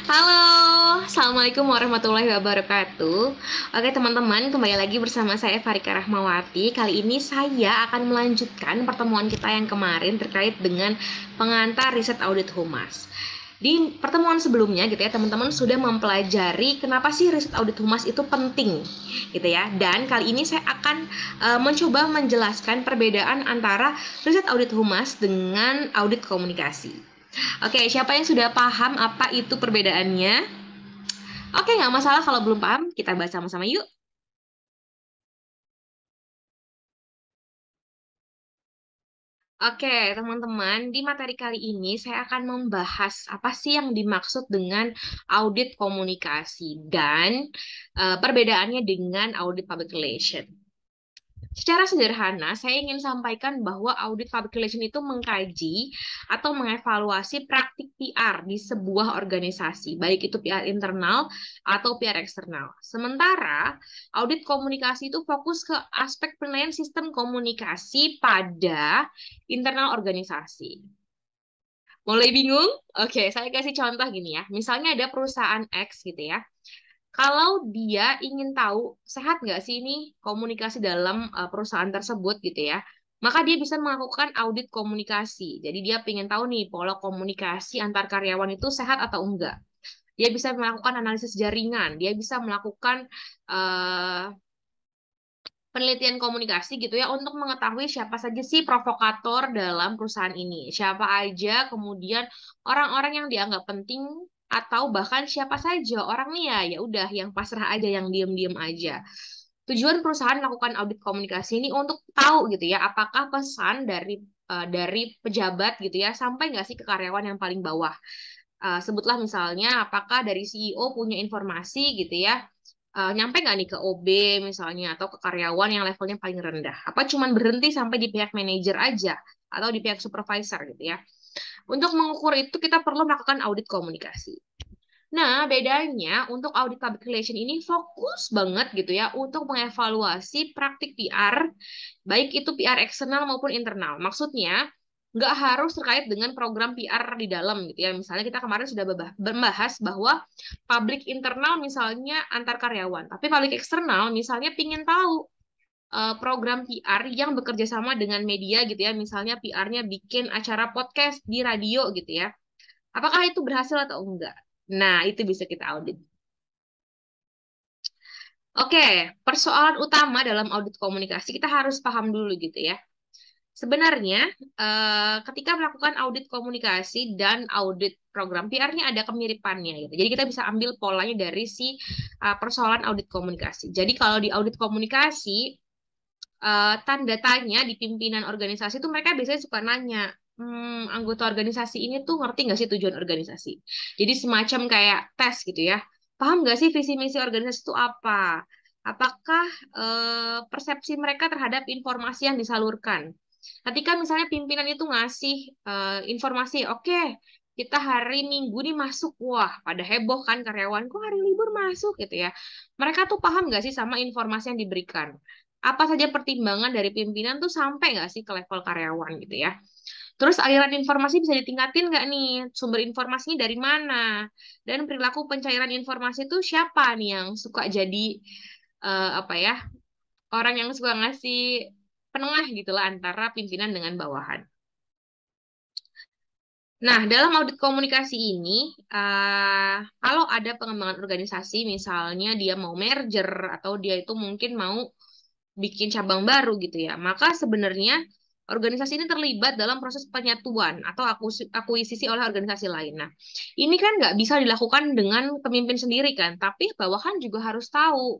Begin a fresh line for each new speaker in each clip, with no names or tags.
Halo, Assalamualaikum warahmatullahi wabarakatuh. Oke teman-teman, kembali lagi bersama saya Farika Rahmawati. Kali ini saya akan melanjutkan pertemuan kita yang kemarin terkait dengan pengantar riset audit humas. Di pertemuan sebelumnya gitu ya, teman-teman sudah mempelajari kenapa sih riset audit humas itu penting gitu ya. Dan kali ini saya akan mencoba menjelaskan perbedaan antara riset audit humas dengan audit komunikasi. Oke, siapa yang sudah paham apa itu perbedaannya? Oke, nggak masalah kalau belum paham, kita bahas sama-sama yuk. Oke, teman-teman, di materi kali ini saya akan membahas apa sih yang dimaksud dengan audit komunikasi dan perbedaannya dengan audit public relation. Secara sederhana, saya ingin sampaikan bahwa audit public relation itu mengkaji atau mengevaluasi praktik PR di sebuah organisasi, baik itu PR internal atau PR eksternal. Sementara audit komunikasi itu fokus ke aspek penilaian sistem komunikasi pada internal organisasi. Mulai bingung? Oke, saya kasih contoh gini ya. Misalnya ada perusahaan X gitu ya. Kalau dia ingin tahu sehat nggak sih ini komunikasi dalam perusahaan tersebut gitu ya, maka dia bisa melakukan audit komunikasi. Jadi dia ingin tahu nih pola komunikasi antar karyawan itu sehat atau enggak. Dia bisa melakukan analisis jaringan, dia bisa melakukan eh, penelitian komunikasi gitu ya untuk mengetahui siapa saja sih provokator dalam perusahaan ini. Siapa aja kemudian orang-orang yang dianggap penting atau bahkan siapa saja orang nih ya udah yang pasrah aja yang diem-diem aja. Tujuan perusahaan melakukan audit komunikasi ini untuk tahu gitu ya apakah pesan dari pejabat gitu ya sampai nggak sih ke karyawan yang paling bawah. Sebutlah misalnya apakah dari CEO punya informasi gitu ya, nyampe nggak nih ke OB misalnya atau ke karyawan yang levelnya paling rendah? Apa cuman berhenti sampai di pihak manajer aja atau di pihak supervisor gitu ya? Untuk mengukur itu kita perlu melakukan audit komunikasi. Nah, bedanya untuk audit public relation ini fokus banget gitu ya untuk mengevaluasi praktik PR, baik itu PR eksternal maupun internal. Maksudnya, nggak harus terkait dengan program PR di dalam gitu ya. Misalnya kita kemarin sudah membahas bahwa publik internal misalnya antar karyawan, tapi publik eksternal misalnya pingin tahu program PR yang bekerja sama dengan media gitu ya. Misalnya PR-nya bikin acara podcast di radio gitu ya. Apakah itu berhasil atau enggak? Nah, itu bisa kita audit. Oke, persoalan utama dalam audit komunikasi kita harus paham dulu gitu ya. Sebenarnya, ketika melakukan audit komunikasi dan audit program PR-nya ada kemiripannya gitu. Jadi kita bisa ambil polanya dari si persoalan audit komunikasi. Jadi kalau di audit komunikasi, tanda tanya di pimpinan organisasi itu mereka biasanya suka nanya, anggota organisasi ini tuh ngerti nggak sih tujuan organisasi? Jadi semacam kayak tes gitu ya. Paham nggak sih visi misi organisasi itu apa? Apakah persepsi mereka terhadap informasi yang disalurkan? Ketika misalnya pimpinan itu ngasih informasi, oke, kita hari Minggu nih masuk, wah, pada heboh kan karyawan, kok hari libur masuk gitu ya. Mereka tuh paham nggak sih sama informasi yang diberikan? Apa saja pertimbangan dari pimpinan tuh sampai nggak sih ke level karyawan gitu ya. Terus aliran informasi bisa ditingkatin nggak nih? Sumber informasinya dari mana? Dan perilaku pencairan informasi itu siapa nih yang suka jadi apa ya, orang yang suka ngasih penengah gitulah antara pimpinan dengan bawahan. Nah, dalam audit komunikasi ini, kalau ada pengembangan organisasi, misalnya dia mau merger atau dia itu mungkin mau bikin cabang baru gitu ya, maka sebenarnya organisasi ini terlibat dalam proses penyatuan atau akuisisi oleh organisasi lain. Nah, ini kan nggak bisa dilakukan dengan pemimpin sendiri kan, tapi bawahan juga harus tahu.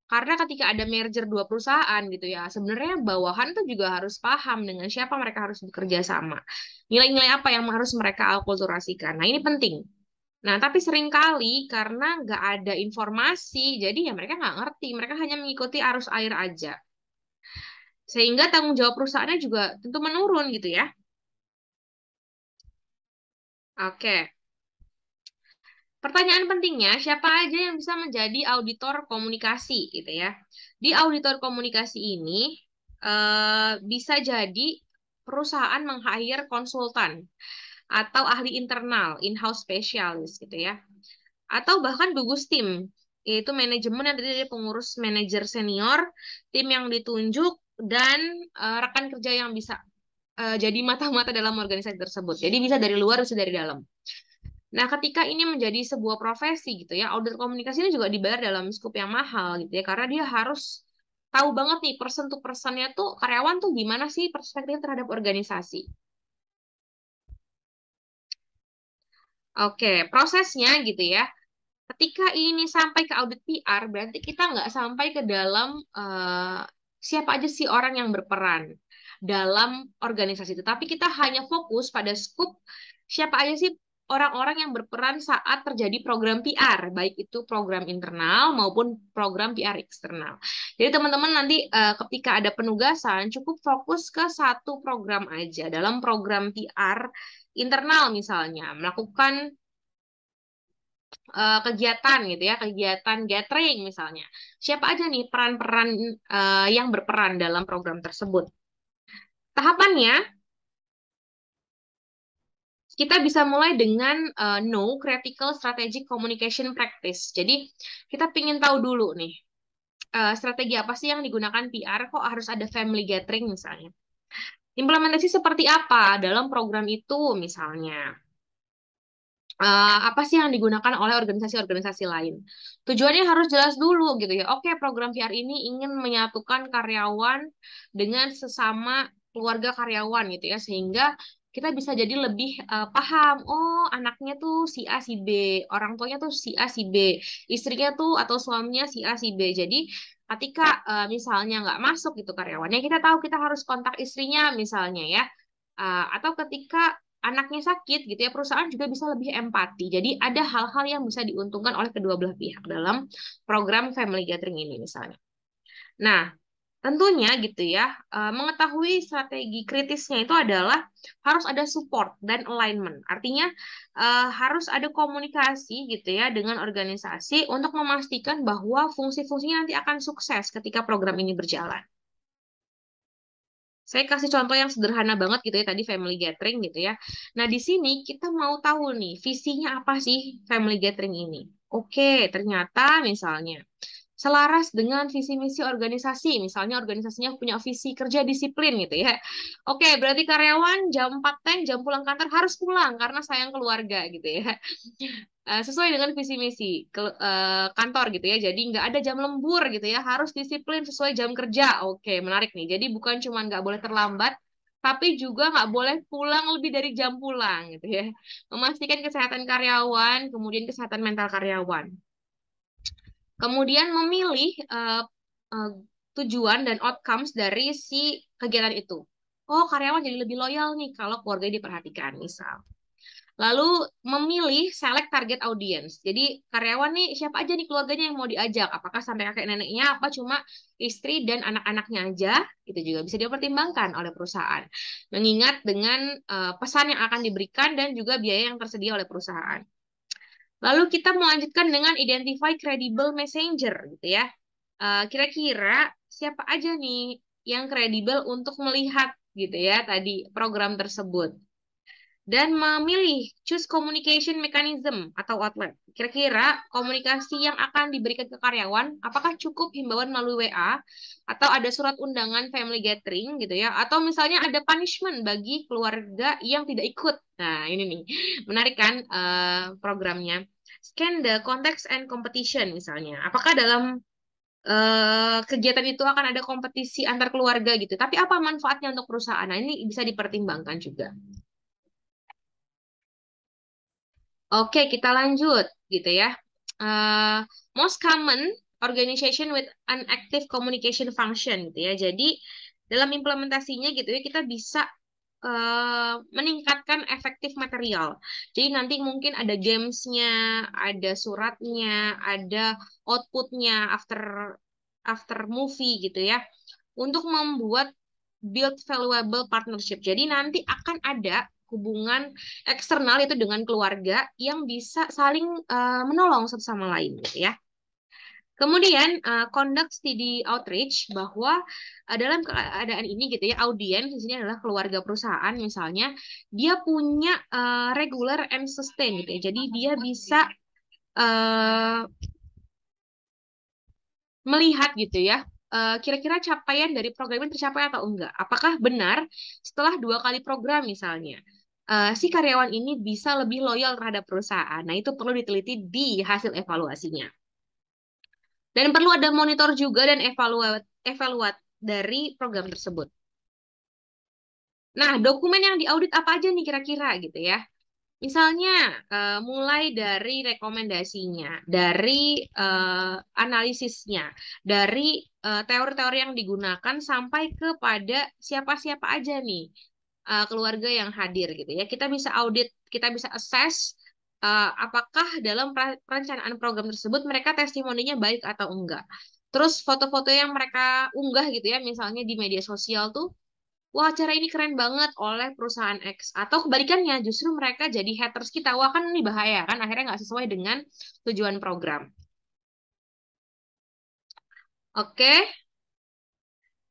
Karena ketika ada merger dua perusahaan gitu ya, sebenarnya bawahan tuh juga harus paham dengan siapa mereka harus bekerja sama. Nilai-nilai apa yang harus mereka akulturasikan. Nah, ini penting. Nah, tapi seringkali karena nggak ada informasi, jadi ya mereka nggak ngerti. Mereka hanya mengikuti arus air aja. Sehingga tanggung jawab perusahaannya juga tentu menurun gitu ya. Oke. Pertanyaan pentingnya, siapa aja yang bisa menjadi auditor komunikasi gitu ya. Di auditor komunikasi ini bisa jadi perusahaan meng-hire konsultan atau ahli internal, in-house specialist gitu ya. atau bahkan gugus tim, yaitu manajemen yang terdiri dari pengurus manajer senior, tim yang ditunjuk, dan rekan kerja yang bisa jadi mata-mata dalam organisasi tersebut. Jadi bisa dari luar, bisa dari dalam. Nah, ketika ini menjadi sebuah profesi gitu ya, audit komunikasi ini juga dibayar dalam skup yang mahal gitu ya, karena dia harus tahu banget nih person to personnya tuh karyawan tuh gimana sih perspektifnya terhadap organisasi. Oke, prosesnya gitu ya. Ketika ini sampai ke audit PR, berarti kita nggak sampai ke dalam siapa aja sih orang yang berperan dalam organisasi itu. Tapi kita hanya fokus pada skup siapa aja sih orang-orang yang berperan saat terjadi program PR, baik itu program internal maupun program PR eksternal. Jadi teman-teman nanti ketika ada penugasan, cukup fokus ke satu program aja. Dalam program PR internal misalnya, melakukan kegiatan gitu ya, kegiatan gathering misalnya. Siapa aja nih peran-peran yang berperan dalam program tersebut? Tahapannya, kita bisa mulai dengan know critical strategic communication practice. Jadi, kita ingin tahu dulu nih, strategi apa sih yang digunakan PR, kok harus ada family gathering misalnya. Implementasi seperti apa dalam program itu misalnya. Apa sih yang digunakan oleh organisasi-organisasi lain. Tujuannya harus jelas dulu gitu ya. Oke, program PR ini ingin menyatukan karyawan dengan sesama keluarga karyawan gitu ya, sehingga kita bisa jadi lebih paham. Oh, anaknya tuh si A si B, orang tuanya tuh si A si B, istrinya tuh atau suaminya si A si B. Jadi ketika misalnya nggak masuk gitu karyawannya, kita tahu kita harus kontak istrinya misalnya ya. Atau ketika anaknya sakit gitu ya, perusahaan juga bisa lebih empati. Jadi ada hal-hal yang bisa diuntungkan oleh kedua belah pihak dalam program family gathering ini misalnya. Nah, tentunya gitu ya, mengetahui strategi kritisnya itu adalah harus ada support dan alignment. Artinya harus ada komunikasi gitu ya dengan organisasi untuk memastikan bahwa fungsi-fungsinya nanti akan sukses ketika program ini berjalan. Saya kasih contoh yang sederhana banget gitu ya, tadi family gathering gitu ya. Nah, di sini kita mau tahu nih, visinya apa sih family gathering ini? Oke, ternyata misalnya selaras dengan visi misi organisasi, misalnya organisasinya punya visi kerja disiplin gitu ya. Oke, berarti karyawan jam 4 teng, jam pulang kantor harus pulang karena sayang keluarga gitu ya. Sesuai dengan visi misi kantor gitu ya. Jadi nggak ada jam lembur gitu ya, harus disiplin sesuai jam kerja. Oke, menarik nih. Jadi bukan cuma nggak boleh terlambat, tapi juga nggak boleh pulang lebih dari jam pulang gitu ya. Memastikan kesehatan karyawan, kemudian kesehatan mental karyawan. Kemudian memilih eh, tujuan dan outcomes dari si kegiatan itu. Oh, karyawan jadi lebih loyal nih kalau keluarga diperhatikan, misal. Lalu memilih select target audience. Jadi karyawan nih siapa aja nih keluarganya yang mau diajak? Apakah sampai kakek neneknya, apa cuma istri dan anak-anaknya aja? Itu juga bisa dipertimbangkan oleh perusahaan. Mengingat dengan pesan yang akan diberikan dan juga biaya yang tersedia oleh perusahaan. Lalu kita melanjutkan dengan identify credible messenger gitu ya. Kira-kira siapa aja nih yang kredibel untuk melihat gitu ya tadi program tersebut dan memilih choose communication mechanism atau outlet. Kira-kira komunikasi yang akan diberikan ke karyawan, apakah cukup himbauan melalui WA atau ada surat undangan family gathering gitu ya, atau misalnya ada punishment bagi keluarga yang tidak ikut. Nah, ini nih, menarik kan programnya. Scan the context and competition misalnya. Apakah dalam kegiatan itu akan ada kompetisi antar keluarga gitu. Tapi apa manfaatnya untuk perusahaan? Nah, ini bisa dipertimbangkan juga. Oke, kita lanjut gitu ya. Eh, Most common organization with an active communication function gitu ya. Jadi dalam implementasinya gitu ya kita bisa meningkatkan efektif material. Jadi nanti mungkin ada gamesnya, ada suratnya, ada outputnya after after movie gitu ya. Untuk membuat build valuable partnership. Jadi nanti akan ada hubungan eksternal itu dengan keluarga yang bisa saling menolong satu sama lain gitu ya. Kemudian conduct steady outreach bahwa dalam keadaan ini gitu ya audiens di sini adalah keluarga perusahaan misalnya dia punya regular and sustain gitu ya. Jadi dia bisa eh, melihat gitu ya, kira-kira capaian dari program ini tercapai atau enggak. Apakah benar setelah 2 kali program misalnya, si karyawan ini bisa lebih loyal terhadap perusahaan. Nah, itu perlu diteliti di hasil evaluasinya. Dan perlu ada monitor juga dan evaluat dari program tersebut. Nah, dokumen yang diaudit apa aja nih kira-kira gitu ya. Misalnya, mulai dari rekomendasinya, dari analisisnya, dari teori-teori yang digunakan sampai kepada siapa-siapa aja nih keluarga yang hadir gitu ya. Kita bisa audit, kita bisa assess apakah dalam perencanaan program tersebut mereka testimoninya baik atau enggak. Terus foto-foto yang mereka unggah gitu ya, misalnya di media sosial tuh, wah, acara ini keren banget oleh perusahaan X. Atau kebalikannya, justru mereka jadi haters kita. Wah, kan ini bahaya kan, akhirnya nggak sesuai dengan tujuan program. Oke,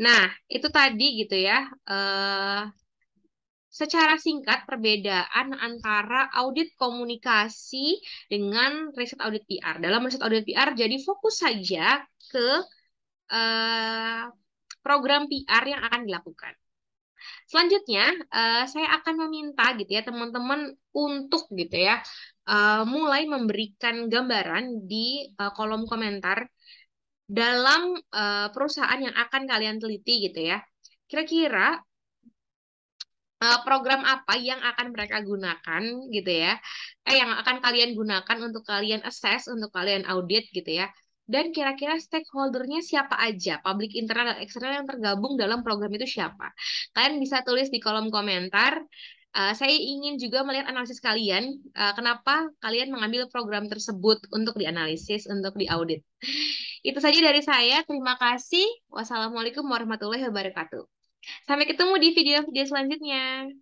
nah itu tadi gitu ya. eh Secara singkat, perbedaan antara audit komunikasi dengan riset audit PR. Dalam riset audit PR, jadi fokus saja ke eh, program PR yang akan dilakukan. Selanjutnya, saya akan meminta gitu ya teman-teman untuk gitu ya mulai memberikan gambaran di kolom komentar dalam perusahaan yang akan kalian teliti gitu ya. Kira-kira program apa yang akan mereka gunakan gitu ya, yang akan kalian gunakan untuk kalian assess, untuk kalian audit gitu ya. Dan kira-kira stakeholdernya siapa aja, public internal dan eksternal yang tergabung dalam program itu siapa. Kalian bisa tulis di kolom komentar. Saya ingin juga melihat analisis kalian, kenapa kalian mengambil program tersebut untuk dianalisis, untuk diaudit. Itu saja dari saya. Terima kasih. Wassalamualaikum warahmatullahi wabarakatuh. Sampai ketemu di video-video selanjutnya.